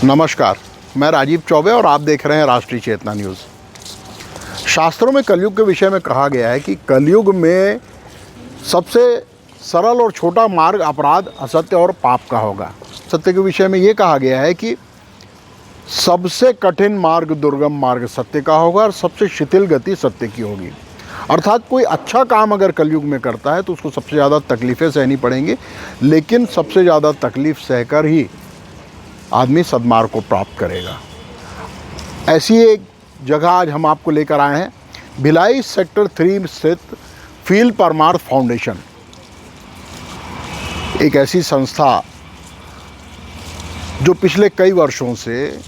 नमस्कार, मैं राजीव चौबे और आप देख रहे हैं राष्ट्रीय चेतना न्यूज़। शास्त्रों में कलयुग के विषय में कहा गया है कि कलयुग में सबसे सरल और छोटा मार्ग अपराध, असत्य और पाप का होगा। सत्य के विषय में ये कहा गया है कि सबसे कठिन मार्ग, दुर्गम मार्ग सत्य का होगा और सबसे शिथिल गति सत्य की होगी। अर्थात कोई अच्छा काम अगर कलयुग में करता है तो उसको सबसे ज़्यादा तकलीफ़ें सहनी पड़ेंगी, लेकिन सबसे ज़्यादा तकलीफ़ सहकर ही आदमी सद्मार्ग को प्राप्त करेगा। ऐसी एक जगह आज हम आपको लेकर आए हैं, भिलाई सेक्टर 3 स्थित फील परमार्थ फाउंडेशन। एक ऐसी संस्था जो पिछले कई वर्षों से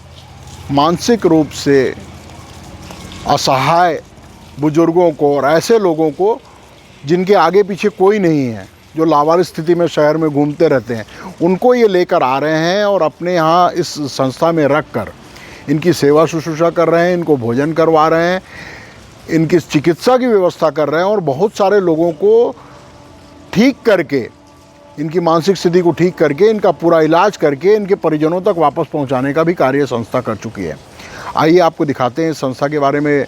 मानसिक रूप से असहाय बुजुर्गों को और ऐसे लोगों को जिनके आगे पीछे कोई नहीं है, जो लावारिस स्थिति में शहर में घूमते रहते हैं, उनको ये लेकर आ रहे हैं और अपने यहाँ इस संस्था में रख कर इनकी सेवा शुश्रूषा कर रहे हैं, इनको भोजन करवा रहे हैं, इनकी चिकित्सा की व्यवस्था कर रहे हैं और बहुत सारे लोगों को ठीक करके, इनकी मानसिक स्थिति को ठीक करके, इनका पूरा इलाज करके इनके परिजनों तक वापस पहुँचाने का भी कार्य संस्था कर चुकी है। आइए आपको दिखाते हैं इस संस्था के बारे में,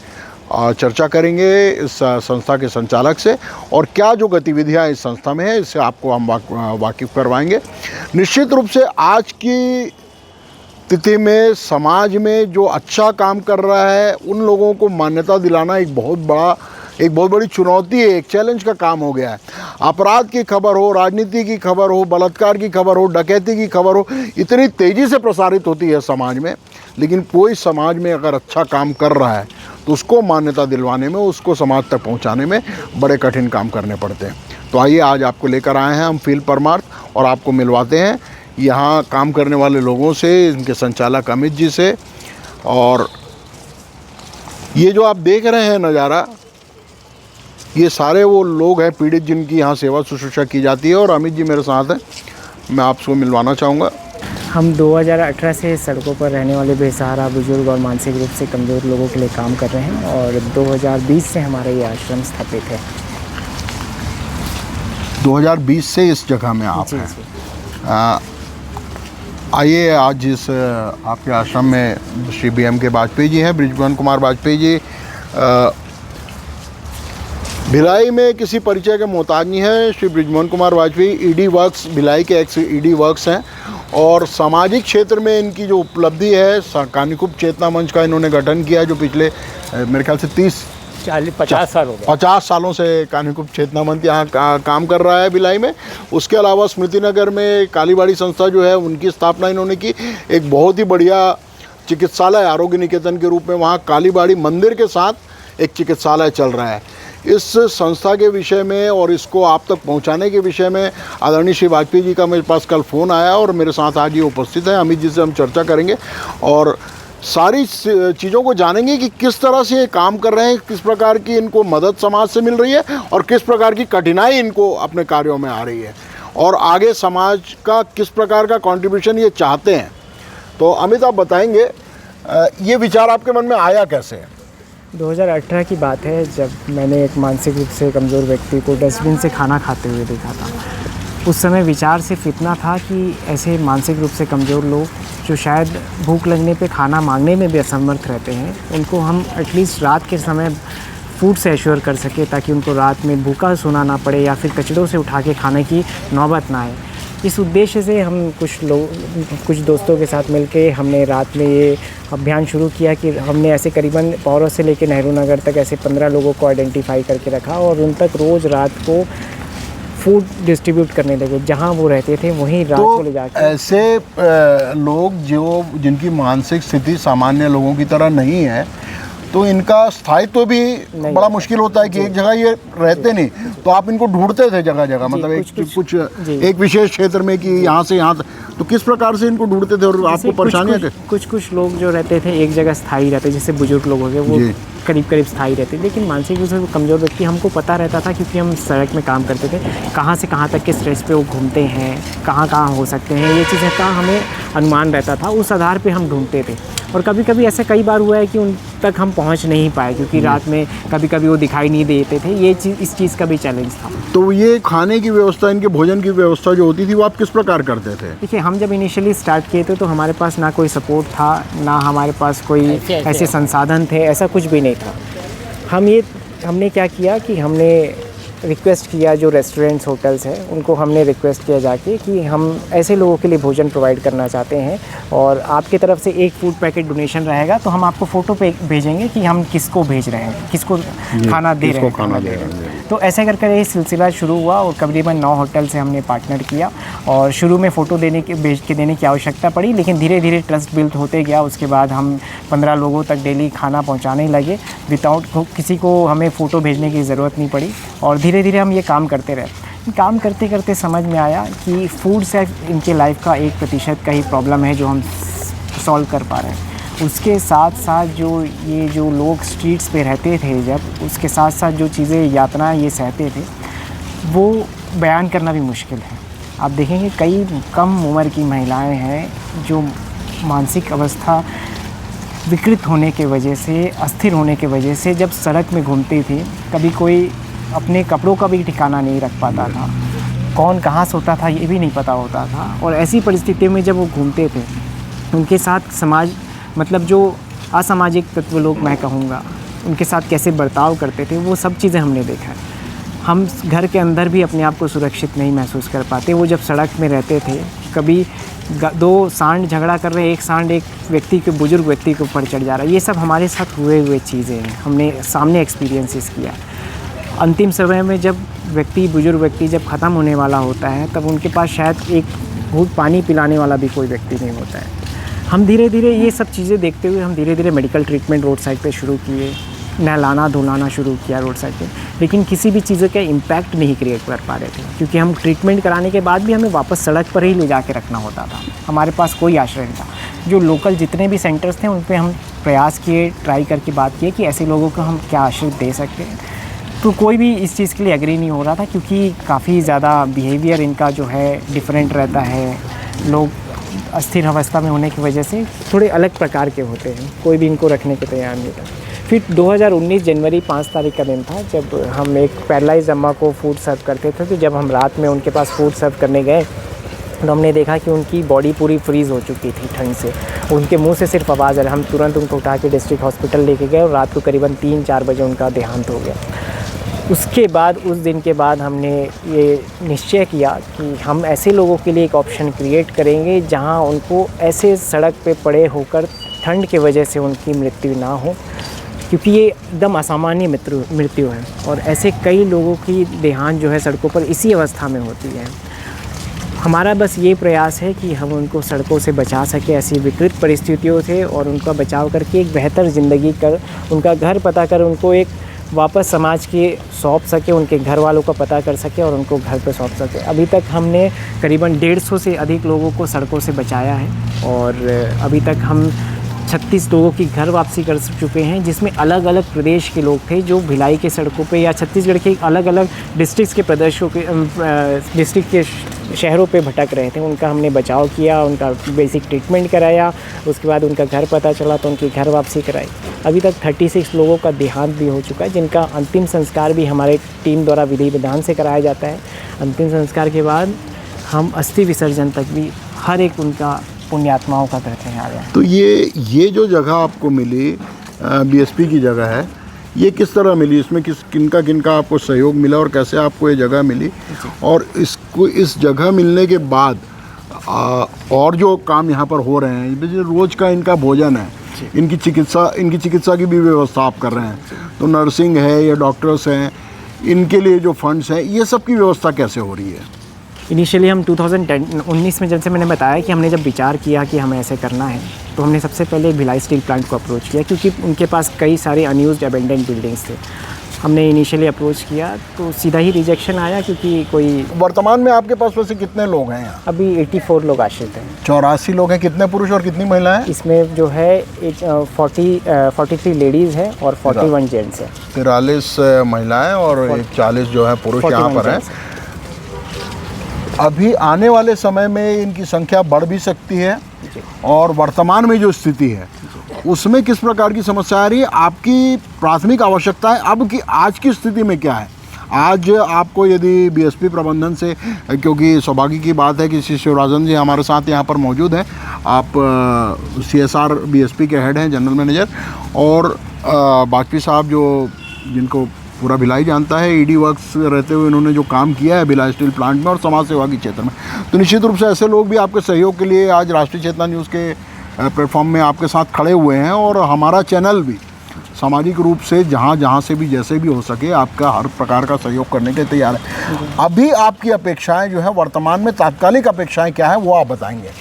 चर्चा करेंगे इस संस्था के संचालक से और क्या जो गतिविधियां इस संस्था में है इससे आपको हम वाकिफ़ करवाएंगे। निश्चित रूप से आज की तिथि में समाज में जो अच्छा काम कर रहा है उन लोगों को मान्यता दिलाना एक बहुत बड़ी चुनौती है, एक चैलेंज का काम हो गया है। अपराध की खबर हो, राजनीति की खबर हो, बलात्कार की खबर हो, डकैती की खबर हो, इतनी तेज़ी से प्रसारित होती है समाज में, लेकिन कोई समाज में अगर अच्छा काम कर रहा है तो उसको मान्यता दिलवाने में, उसको समाज तक पहुंचाने में बड़े कठिन काम करने पड़ते हैं। तो आइए आज आपको लेकर आए हैं हम फील परमार्थ और आपको मिलवाते हैं यहाँ काम करने वाले लोगों से, इनके संचालक अमित जी से। और ये जो आप देख रहे हैं नज़ारा, ये सारे वो लोग हैं पीड़ित जिनकी यहाँ सेवा शुश्रूषा की जाती है और अमित जी मेरे साथ हैं, मैं आपसे मिलवाना चाहूँगा। हम 2018 से सड़कों पर रहने वाले बेसहारा बुजुर्ग और मानसिक रूप से कमज़ोर लोगों के लिए काम कर रहे हैं और 2020 से हमारा ये आश्रम स्थापित है। 2020 से इस जगह में आप हैं। आइए आज इस आपके आश्रम में श्री BM के वाजपेयी जी हैं, बृजमोहन कुमार वाजपेयी जी भिलाई में किसी परिचय के मोहताज नहीं है। श्री बृजमोहन कुमार वाजपेयी ED वर्क्स, भिलाई के एक्स ED वर्क्स हैं और सामाजिक क्षेत्र में इनकी जो उपलब्धि है, कानीकुब चेतना मंच का इन्होंने गठन किया जो पिछले मेरे ख्याल से 50 साल हो गए। 50 सालों से कानीकुब चेतना मंच यहाँ काम कर रहा है भिलाई में। उसके अलावा स्मृति नगर में कालीबाड़ी संस्था जो है उनकी स्थापना इन्होंने की। एक बहुत ही बढ़िया चिकित्सालय आरोग्य निकेतन के रूप में वहाँ कालीबाड़ी मंदिर के साथ एक चिकित्सालय चल रहा है। इस संस्था के विषय में और इसको आप तक पहुंचाने के विषय में आदरणीय श्री वाजपेयी जी का मेरे पास कल फ़ोन आया और मेरे साथ आज ये उपस्थित है। अमित जी से हम चर्चा करेंगे और सारी चीज़ों को जानेंगे कि किस तरह से ये काम कर रहे हैं, किस प्रकार की इनको मदद समाज से मिल रही है और किस प्रकार की कठिनाई इनको अपने कार्यों में आ रही है और आगे समाज का किस प्रकार का कंट्रीब्यूशन ये चाहते हैं। तो अमित, आप बताएंगे ये विचार आपके मन में आया कैसे? 2018 की बात है जब मैंने एक मानसिक रूप से कमज़ोर व्यक्ति को डस्टबिन से खाना खाते हुए देखा था। उस समय विचार सिर्फ इतना था कि ऐसे मानसिक रूप से कमज़ोर लोग जो शायद भूख लगने पे खाना मांगने में भी असमर्थ रहते हैं, उनको हम एटलीस्ट रात के समय फूड से एश्योर कर सके ताकि उनको रात में भूखा सोना ना पड़े या फिर कचड़ों से उठा के खाने की नौबत ना आए। इस उद्देश्य से हम कुछ दोस्तों के साथ मिलके हमने रात में ये अभियान शुरू किया कि हमने ऐसे करीबन पौरों से लेकर नेहरू नगर तक ऐसे 15 लोगों को आइडेंटिफाई करके रखा और उन तक रोज़ रात को फूड डिस्ट्रीब्यूट करने लगे। जहाँ वो रहते थे वहीं रात को ले जाकर ऐसे लोग जिनकी मानसिक स्थिति सामान्य लोगों की तरह नहीं है तो इनका स्थायित्व भी बड़ा मुश्किल होता है कि एक जगह ये रहते नहीं, तो आप इनको ढूंढते थे जगह जगह, मतलब कुछ एक विशेष क्षेत्र में कि यहाँ से यहाँ, तो किस प्रकार से इनको ढूंढते थे और आपको परेशानियाँ? कुछ लोग जो रहते थे एक जगह स्थायी रहते, जैसे बुजुर्ग लोग हो गए, वो करीब करीब स्थायी रहते, लेकिन मानसिक रूप से कमज़ोर व्यक्ति हमको पता रहता था, क्योंकि हम सड़क में काम करते थे, कहाँ से कहाँ तक के स्ट्रेच पे वो घूमते हैं, कहाँ कहाँ हो सकते हैं, ये चीज़ें का हमें अनुमान रहता था। उस आधार पे हम ढूंढते थे। और कभी कभी ऐसे कई बार हुआ है कि उन तक हम पहुंच नहीं पाए, क्योंकि रात में कभी कभी वो दिखाई नहीं देते थे। ये चीज़, इस चीज़ का भी चैलेंज था। तो ये खाने की व्यवस्था, इनके भोजन की व्यवस्था जो होती थी, वो आप किस प्रकार करते थे? देखिए, हम जब इनिशियली स्टार्ट किए थे तो हमारे पास ना कोई सपोर्ट था, ना हमारे पास कोई ऐसे संसाधन थे, ऐसा कुछ भी नहीं था। हमने क्या किया कि हमने रिक्वेस्ट किया, जो रेस्टोरेंट्स होटल्स हैं उनको हमने रिक्वेस्ट किया जाके कि हम ऐसे लोगों के लिए भोजन प्रोवाइड करना चाहते हैं, और आपकी तरफ से एक फूड पैकेट डोनेशन रहेगा, तो हम आपको फ़ोटो पे भेजेंगे कि हम किसको भेज रहे हैं, किसको खाना दे रहे हैं। तो ऐसे कर कर ये सिलसिला शुरू हुआ, और करीबन 9 होटल से हमने पार्टनर किया। और शुरू में फ़ोटो भेज के देने की आवश्यकता पड़ी, लेकिन धीरे धीरे ट्रस्ट बिल्ड होते गया। उसके बाद हम 15 लोगों तक डेली खाना पहुंचाने लगे, विदाउट किसी को हमें फ़ोटो भेजने की ज़रूरत नहीं पड़ी। और धीरे धीरे हम ये काम करते रहे। काम करते करते समझ में आया कि फूड से इनके लाइफ का 1% का ही प्रॉब्लम है जो हम सॉल्व कर पा रहे हैं। उसके साथ साथ जो लोग स्ट्रीट्स पे रहते थे, जब उसके साथ साथ जो चीज़ें यातनाएं ये सहते थे, वो बयान करना भी मुश्किल है। आप देखेंगे कई कम उम्र की महिलाएं हैं जो मानसिक अवस्था विकृत होने के वजह से, अस्थिर होने के वजह से जब सड़क में घूमती थी, कभी कोई अपने कपड़ों का भी ठिकाना नहीं रख पाता था, कौन कहाँ सोता था ये भी नहीं पता होता था। और ऐसी परिस्थितियों में जब वो घूमते थे, उनके साथ समाज, मतलब जो असामाजिक तत्व लोग मैं कहूँगा, उनके साथ कैसे बर्ताव करते थे, वो सब चीज़ें हमने देखा है। हम घर के अंदर भी अपने आप को सुरक्षित नहीं महसूस कर पाते। वो जब सड़क में रहते थे, कभी 2 सांड झगड़ा कर रहे, एक सांड एक व्यक्ति के, बुजुर्ग व्यक्ति के ऊपर चढ़ जा रहा है, ये सब हमारे साथ हुए चीज़ें हैं, हमने सामने एक्सपीरियंसेस किया। अंतिम समय में जब बुजुर्ग व्यक्ति जब ख़त्म होने वाला होता है, तब उनके पास शायद एक घूंट पानी पिलाने वाला भी कोई व्यक्ति नहीं होता है। हम धीरे धीरे ये सब चीज़ें देखते हुए हम धीरे धीरे मेडिकल ट्रीटमेंट रोड साइड पे शुरू किए, नहलाना धुलाना शुरू किया रोड साइड पे, लेकिन किसी भी चीज़ का इम्पैक्ट नहीं क्रिएट कर पा रहे थे, क्योंकि हम ट्रीटमेंट कराने के बाद भी हमें वापस सड़क पर ही ले जा के रखना होता था। हमारे पास कोई आश्रय नहीं था। जो लोकल जितने भी सेंटर्स थे, उन पर हम प्रयास किए, ट्राई करके बात किए कि ऐसे लोगों को हम क्या आश्रय दे सकते हैं, तो कोई भी इस चीज़ के लिए एग्री नहीं हो रहा था, क्योंकि काफ़ी ज़्यादा बिहेवियर इनका जो है डिफरेंट रहता है। लोग अस्थिर अवस्था में होने की वजह से थोड़े अलग प्रकार के होते हैं, कोई भी इनको रखने के तैयार नहीं था। फिर 2019 जनवरी 5 तारीख का दिन था, जब हम एक पैरालाइज अम्मा को फूड सर्व करते थे। तो जब हम रात में उनके पास फूड सर्व करने गए, तो हमने देखा कि उनकी बॉडी पूरी फ्रीज़ हो चुकी थी ठंड से, उनके मुंह से सिर्फ आवाज़ आ रही। हम तुरंत उनको उठा के डिस्ट्रिक्ट हॉस्पिटल लेके गए, और रात को करीबन 3-4 बजे उनका देहांत हो गया। उसके बाद, उस दिन के बाद हमने ये निश्चय किया कि हम ऐसे लोगों के लिए एक ऑप्शन क्रिएट करेंगे जहां उनको ऐसे सड़क पे पड़े होकर ठंड की वजह से उनकी मृत्यु ना हो, क्योंकि ये एकदम असामान्य मृत्यु है। और ऐसे कई लोगों की देहांत जो है सड़कों पर इसी अवस्था में होती है। हमारा बस ये प्रयास है कि हम उनको सड़कों से बचा सके, ऐसी विकृत परिस्थितियों से, और उनका बचाव करके एक बेहतर ज़िंदगी कर, उनका घर पता कर, उनको एक वापस समाज के सौंप सके, उनके घर वालों का पता कर सके और उनको घर पे सौंप सके। अभी तक हमने करीबन 150 से अधिक लोगों को सड़कों से बचाया है, और अभी तक हम 36 लोगों की घर वापसी कर चुके हैं, जिसमें अलग अलग प्रदेश के लोग थे जो भिलाई के सड़कों पे या छत्तीसगढ़ के अलग अलग डिस्ट्रिक्ट्स के प्रदेशों के डिस्ट्रिक्ट के शहरों पे भटक रहे थे। उनका हमने बचाव किया, उनका बेसिक ट्रीटमेंट कराया, उसके बाद उनका घर पता चला तो उनकी घर वापसी कराई। अभी तक 36 लोगों का देहांत भी हो चुका है, जिनका अंतिम संस्कार भी हमारे टीम द्वारा विधि विधान से कराया जाता है। अंतिम संस्कार के बाद हम अस्थि विसर्जन तक भी हर एक उनका पुण्यात्माओं का करते हैं आगे। तो ये जो जगह आपको मिली, बीएसपी की जगह है, ये किस तरह मिली? इसमें किनका आपको सहयोग मिला और कैसे आपको ये जगह मिली? और इस जगह मिलने के बाद और जो काम यहाँ पर हो रहे हैं, रोज़ का इनका भोजन है, इनकी चिकित्सा की भी व्यवस्था आप कर रहे हैं, तो नर्सिंग है या डॉक्टर्स हैं, इनके लिए जो फंड्स हैं, ये सब की व्यवस्था कैसे हो रही है? इनिशियली हम 2019 में, जैसे मैंने बताया कि हमने जब विचार किया कि हमें ऐसे करना है, तो हमने सबसे पहले भिलाई स्टील प्लांट को अप्रोच किया, क्योंकि उनके पास कई सारे अनयूज्ड अबेंडेंट बिल्डिंग्स थे। हमने इनिशियली अप्रोच किया तो सीधा ही रिजेक्शन आया, क्योंकि कोई वर्तमान में आपके पास वैसे कितने लोग हैं यहाँ? अभी 84 लोग आश्रित हैं। 84 लोग हैं। कितने पुरुष और कितनी महिलाएं? इसमें जो है 43 लेडीज़ है और 41 जेंट्स है। 43 महिलाएं और 40 जो है पुरुष यहाँ पर हैं। अभी आने वाले समय में इनकी संख्या बढ़ भी सकती है, और वर्तमान में जो स्थिति है उसमें किस प्रकार की समस्या आ रही है? आपकी प्राथमिक आवश्यकताएं अब की आज की स्थिति में क्या है? आज आपको यदि बीएसपी प्रबंधन से, क्योंकि सौभाग्य की बात है कि श्री शिवराजन जी हमारे साथ यहाँ पर मौजूद हैं, आप CSR बीएसपी के हेड हैं, जनरल मैनेजर, और बाजपेयी साहब जो जिनको पूरा भिलाई जानता है, ईडी वर्क्स रहते हुए इन्होंने जो काम किया है भिलाई स्टील प्लांट में और समाज सेवा के क्षेत्र में, तो निश्चित रूप से ऐसे लोग भी आपके सहयोग के लिए आज राष्ट्रीय चेतना न्यूज़ के प्लेटफॉर्म में आपके साथ खड़े हुए हैं, और हमारा चैनल भी सामाजिक रूप से जहाँ से भी जैसे भी हो सके आपका हर प्रकार का सहयोग करने के लिए तैयार है। अभी आपकी अपेक्षाएं जो है वर्तमान में, तात्कालिक अपेक्षाएं क्या है वो आप बताएंगे?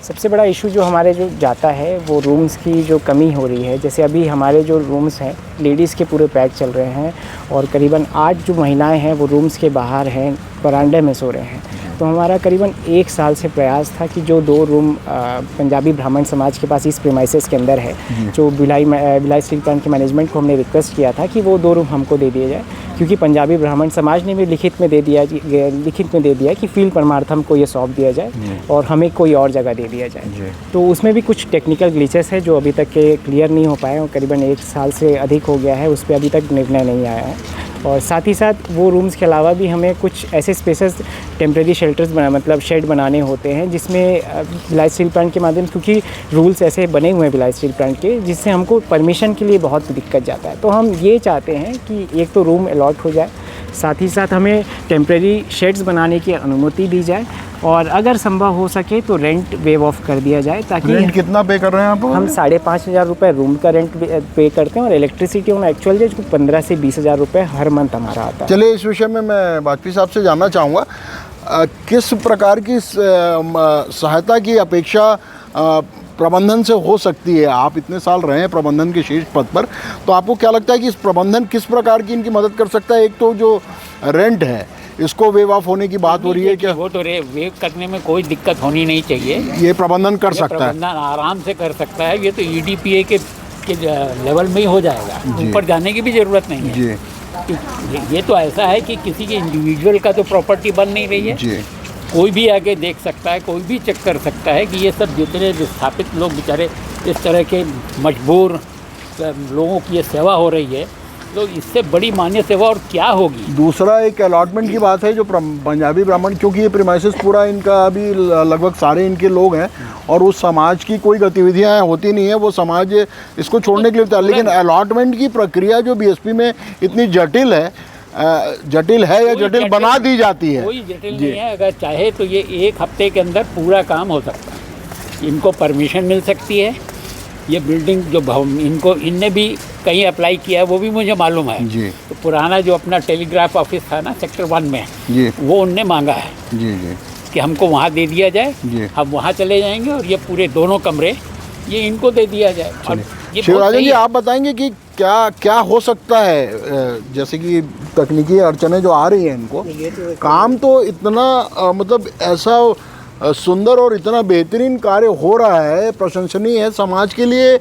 सबसे बड़ा इशू जो हमारे जो जाता है वो रूम्स की जो कमी हो रही है। जैसे अभी हमारे जो रूम्स हैं लेडीज़ के पूरे पैक चल रहे हैं, और करीबन 8 जो महिलाएं हैं वो रूम्स के बाहर हैं, बरामदे में सो रहे हैं। तो हमारा करीबन 1 साल से प्रयास था कि जो 2 रूम पंजाबी ब्राह्मण समाज के पास इस प्रीमाइसेस के अंदर है, जो भिलाई स्टील प्लांट के मैनेजमेंट को हमने रिक्वेस्ट किया था कि वो 2 रूम हमको दे दिए जाए, क्योंकि पंजाबी ब्राह्मण समाज ने भी लिखित में दे दिया कि फील्ड परमार्थम को ये सौंप दिया जाए और हमें कोई और जगह दे दिया जाए। तो उसमें भी कुछ टेक्निकल ग्लिचेस है जो अभी तक के क्लियर नहीं हो पाए, और करीबन 1 साल से अधिक हो गया है, उस पर अभी तक निर्णय नहीं आया है। और साथ ही साथ वो रूम्स के अलावा भी हमें कुछ ऐसे स्पेसेस टेम्प्रेरी शेल्टर्स मतलब शेड बनाने होते हैं, जिसमें भिलाई स्टील प्लांट के माध्यम, क्योंकि रूल्स ऐसे बने हुए हैं भिलाई स्टील प्लांट के, जिससे हमको परमिशन के लिए बहुत दिक्कत जाता है। तो हम ये चाहते हैं कि एक तो रूम अलॉट हो जाए, साथ ही साथ हमें टेम्प्रेरी शेड्स बनाने की अनुमति दी जाए, और अगर संभव हो सके तो रेंट वेव ऑफ कर दिया जाए। ताकि रेंट कितना पे कर रहे हैं आप? हम 5,500 रुपये रूम का रेंट पे करते हैं, और इलेक्ट्रिसिटी ऑन एक्चुअल जो 15 से 20,000 रुपये हर मंथ हमारा आता है। चलिए, इस विषय में मैं बाजपेयी साहब से जानना चाहूँगा, किस प्रकार की सहायता की अपेक्षा प्रबंधन से हो सकती है? आप इतने साल रहे हैं प्रबंधन के शीर्ष पद पर, तो आपको क्या लगता है कि इस प्रबंधन किस प्रकार की इनकी मदद कर सकता है? एक तो जो रेंट है इसको वेव ऑफ होने की बात हो रही है क्या? वो तो वेव करने में कोई दिक्कत होनी नहीं चाहिए, ये प्रबंधन कर सकता है, प्रबंधन आराम से कर सकता है। ये तो EDPA के लेवल में ही हो जाएगा, ऊपर जाने की भी ज़रूरत नहीं है जी। ये तो ऐसा है कि किसी के इंडिविजुअल का तो प्रॉपर्टी बन नहीं रही है जी। कोई भी आके देख सकता है, कोई भी चेक कर सकता है कि ये सब जितने विस्थापित लोग बेचारे इस तरह के मजबूर लोगों की ये सेवा हो रही है, तो इससे बड़ी मान्य सेवा और क्या होगी। दूसरा एक अलॉटमेंट की बात है, जो पंजाबी ब्राह्मण, क्योंकि ये प्रीमाइसेस पूरा इनका अभी लगभग सारे इनके लोग हैं, और उस समाज की कोई गतिविधियां होती नहीं है, वो समाज इसको छोड़ने के लिए तैयार। लेकिन अलॉटमेंट की प्रक्रिया जो बीएसपी में इतनी जटिल है या जटिल बना दी जाती है? कोई जटिल नहीं है, अगर चाहे तो ये 1 हफ्ते के अंदर पूरा काम हो सकता है। इनको परमिशन मिल सकती है। ये बिल्डिंग जो इनने भी कहीं अप्लाई किया है वो भी मुझे मालूम है जी। तो पुराना जो अपना टेलीग्राफ ऑफिस था ना सेक्टर 1 में जी, वो उनने मांगा है जी जी कि हमको वहाँ दे दिया जाए जी। हम वहाँ चले जाएंगे, और ये पूरे दोनों कमरे ये इनको दे दिया जाए। और ये शिवराजन जी, आप बताएंगे कि क्या क्या हो सकता है? जैसे कि तकनीकी अड़चनें जो आ रही हैं इनको, काम तो इतना मतलब ऐसा सुंदर और इतना बेहतरीन कार्य हो रहा है, प्रशंसनीय है, समाज के लिए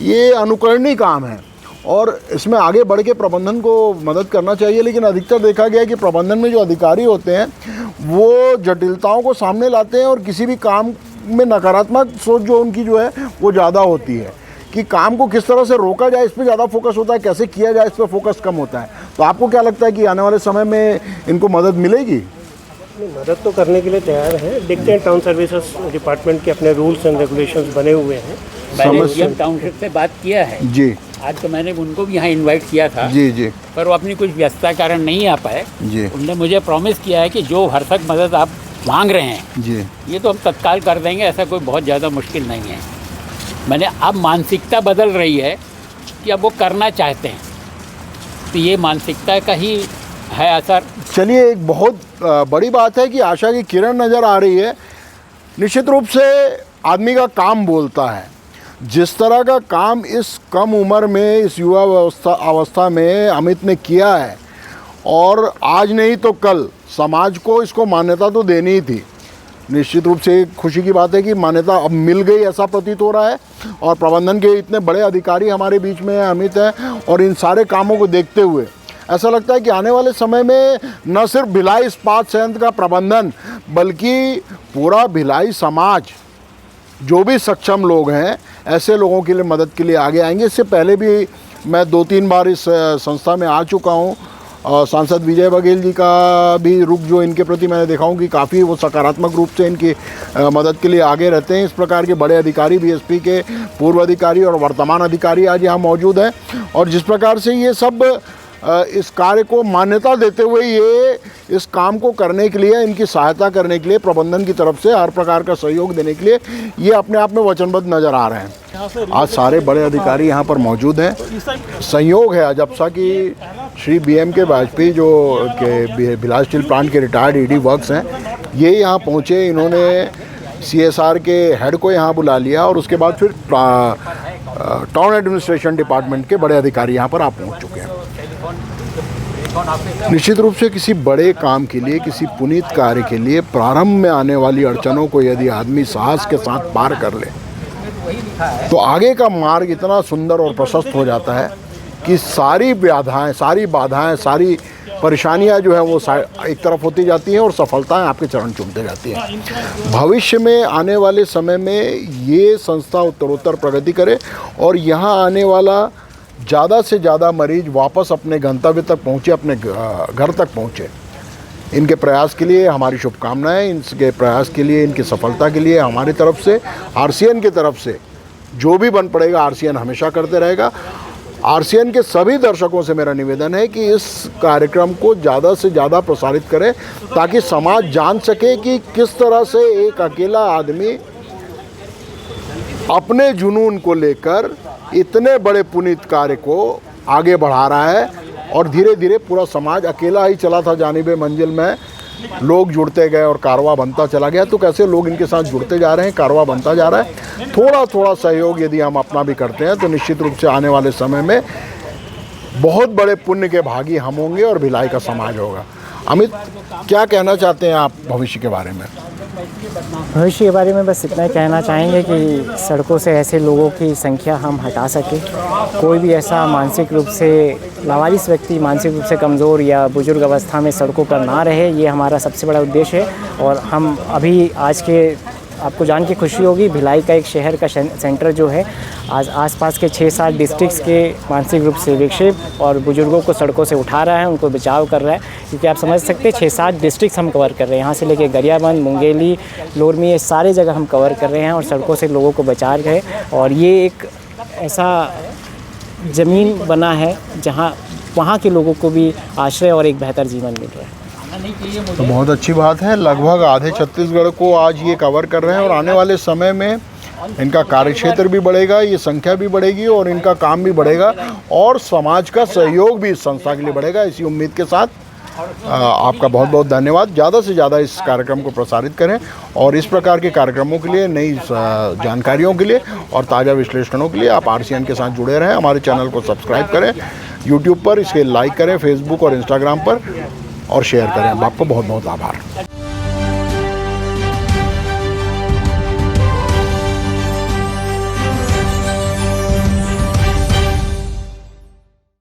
ये अनुकरणीय काम है, और इसमें आगे बढ़ के प्रबंधन को मदद करना चाहिए। लेकिन अधिकतर देखा गया है कि प्रबंधन में जो अधिकारी होते हैं वो जटिलताओं को सामने लाते हैं, और किसी भी काम में नकारात्मक सोच जो उनकी जो है वो ज़्यादा होती है, कि काम को किस तरह से रोका जाए इस पर ज़्यादा फोकस होता है, कैसे किया जाए इस पर फोकस कम होता है। तो आपको क्या लगता है कि आने वाले समय में इनको मदद मिलेगी? मदद तो करने के लिए तैयार है। देखते हैं, टाउन सर्विसेज डिपार्टमेंट के अपने रूल्स एंड रेगुलेशंस बने हुए हैं। मैंने टाउनशिप से बात किया है जी, आज तो मैंने उनको भी यहाँ इनवाइट किया था जी जी, पर वो अपनी कुछ व्यस्तता कारण नहीं आ पाए जी। उनने मुझे प्रॉमिस किया है कि जो भरसक मदद आप मांग रहे हैं जी, ये तो हम तत्काल कर देंगे, ऐसा कोई बहुत ज़्यादा मुश्किल नहीं है। मैंने अब मानसिकता बदल रही है कि अब वो करना चाहते हैं, तो ये मानसिकता का ही है असर। चलिए, एक बहुत बड़ी बात है कि आशा की किरण नज़र आ रही है। निश्चित रूप से आदमी का काम बोलता है, जिस तरह का काम इस कम उम्र में, इस युवा अवस्था में अमित ने किया है, और आज नहीं तो कल समाज को इसको मान्यता तो देनी ही थी। निश्चित रूप से खुशी की बात है कि मान्यता अब मिल गई, ऐसा प्रतीत हो रहा है। और प्रबंधन के इतने बड़े अधिकारी हमारे बीच में अमित है, और इन सारे कामों को देखते हुए ऐसा लगता है कि आने वाले समय में न सिर्फ भिलाई इस्पात संयंत्र का प्रबंधन, बल्कि पूरा भिलाई समाज, जो भी सक्षम लोग हैं, ऐसे लोगों के लिए मदद के लिए आगे आएंगे। इससे पहले भी मैं 2-3 बार इस संस्था में आ चुका हूँ। सांसद विजय बघेल जी का भी रुख जो इनके प्रति मैंने देखा हूँ कि काफ़ी वो सकारात्मक रूप से इनकी मदद के लिए आगे रहते हैं। इस प्रकार के बड़े अधिकारी, बीएसपी के पूर्व अधिकारी और वर्तमान अधिकारी आज यहाँ मौजूद हैं, और जिस प्रकार से ये सब इस कार्य को मान्यता देते हुए ये इस काम को करने के लिए, इनकी सहायता करने के लिए प्रबंधन की तरफ से हर प्रकार का सहयोग देने के लिए ये अपने आप में वचनबद्ध नज़र आ रहे हैं। आज सारे बड़े अधिकारी यहाँ पर मौजूद हैं। संयोग है अजब सा कि श्री BMK वाजपेयी जो के भिलाई स्टील प्लांट के रिटायर्ड ED वर्क्स हैं, ये यहाँ पहुँचे। इन्होंने CSR के हेड को यहाँ बुला लिया, और उसके बाद फिर टाउन एडमिनिस्ट्रेशन डिपार्टमेंट के बड़े अधिकारी यहाँ पर आप पहुँच चुके हैं। निश्चित रूप से किसी बड़े काम के लिए, किसी पुनीत कार्य के लिए प्रारंभ में आने वाली अड़चनों को यदि आदमी साहस के साथ पार कर ले, तो आगे का मार्ग इतना सुंदर और प्रशस्त हो जाता है कि सारी बाधाएं, सारी परेशानियां जो है वो एक तरफ होती जाती हैं, और सफलताएं आपके चरण चूमते जाती हैं। भविष्य में आने वाले समय में ये संस्था उत्तरोत्तर प्रगति करे, और यहाँ आने वाला ज़्यादा से ज़्यादा मरीज वापस अपने गंतव्य तक पहुँचे, अपने घर तक पहुँचे। इनके प्रयास के लिए हमारी शुभकामनाएं। इनके प्रयास के लिए, इनकी सफलता के लिए हमारी तरफ से, RCN की तरफ से जो भी बन पड़ेगा RCN हमेशा करते रहेगा। RCN के सभी दर्शकों से मेरा निवेदन है कि इस कार्यक्रम को ज़्यादा से ज़्यादा प्रसारित करें, ताकि समाज जान सके कि किस तरह से एक अकेला आदमी अपने जुनून को लेकर इतने बड़े पुनीत कार्य को आगे बढ़ा रहा है, और धीरे धीरे पूरा समाज अकेला ही चला था जानिबे मंजिल में, लोग जुड़ते गए और कारवा बनता चला गया। तो कैसे लोग इनके साथ जुड़ते जा रहे हैं, कारवा बनता जा रहा है। थोड़ा थोड़ा सहयोग यदि हम अपना भी करते हैं, तो निश्चित रूप से आने वाले समय में बहुत बड़े पुण्य के भागी हम होंगे, और भिलाई का समाज होगा। अमित, क्या कहना चाहते हैं आप भविष्य के बारे में? भविष्य के बारे में बस इतना ही कहना चाहेंगे कि सड़कों से ऐसे लोगों की संख्या हम हटा सकें। कोई भी ऐसा मानसिक रूप से लावारिस व्यक्ति, मानसिक रूप से कमज़ोर या बुजुर्ग अवस्था में सड़कों पर ना रहे, ये हमारा सबसे बड़ा उद्देश्य है। और हम अभी आज के, आपको जान के खुशी होगी, भिलाई का एक शहर का सेंटर जो है आज आसपास के 6-7 डिस्ट्रिक्ट्स के मानसिक रूप से विक्षिप्त और बुजुर्गों को सड़कों से उठा रहा है, उनको बचाव कर रहा है। क्योंकि आप समझ सकते हैं 6-7 डिस्ट्रिक्ट्स हम कवर कर रहे हैं, यहाँ से लेके गरियाबंद, मुंगेली, लोरमी, ये सारे जगह हम कवर कर रहे हैं और सड़कों से लोगों को बचा रहे हैं। और ये एक ऐसा ज़मीन बना है जहाँ वहाँ के लोगों को भी आश्रय और एक बेहतर जीवन मिल रहा है। तो बहुत अच्छी बात है। लगभग आधे छत्तीसगढ़ को आज ये कवर कर रहे हैं, और आने वाले समय में इनका कार्यक्षेत्र भी बढ़ेगा, ये संख्या भी बढ़ेगी, और इनका काम भी बढ़ेगा, और समाज का सहयोग भी इस संस्था के लिए बढ़ेगा। इसी उम्मीद के साथ आपका बहुत बहुत धन्यवाद। ज़्यादा से ज़्यादा इस कार्यक्रम को प्रसारित करें, और इस प्रकार के कार्यक्रमों के लिए, नई जानकारियों के लिए और ताज़ा विश्लेषणों के लिए आप RCN के साथ जुड़े रहें। हमारे चैनल को सब्सक्राइब करें, YouTube पर इसे लाइक करें, Facebook और Instagram पर, और शेयर करें। आपको बहुत बहुत आभार।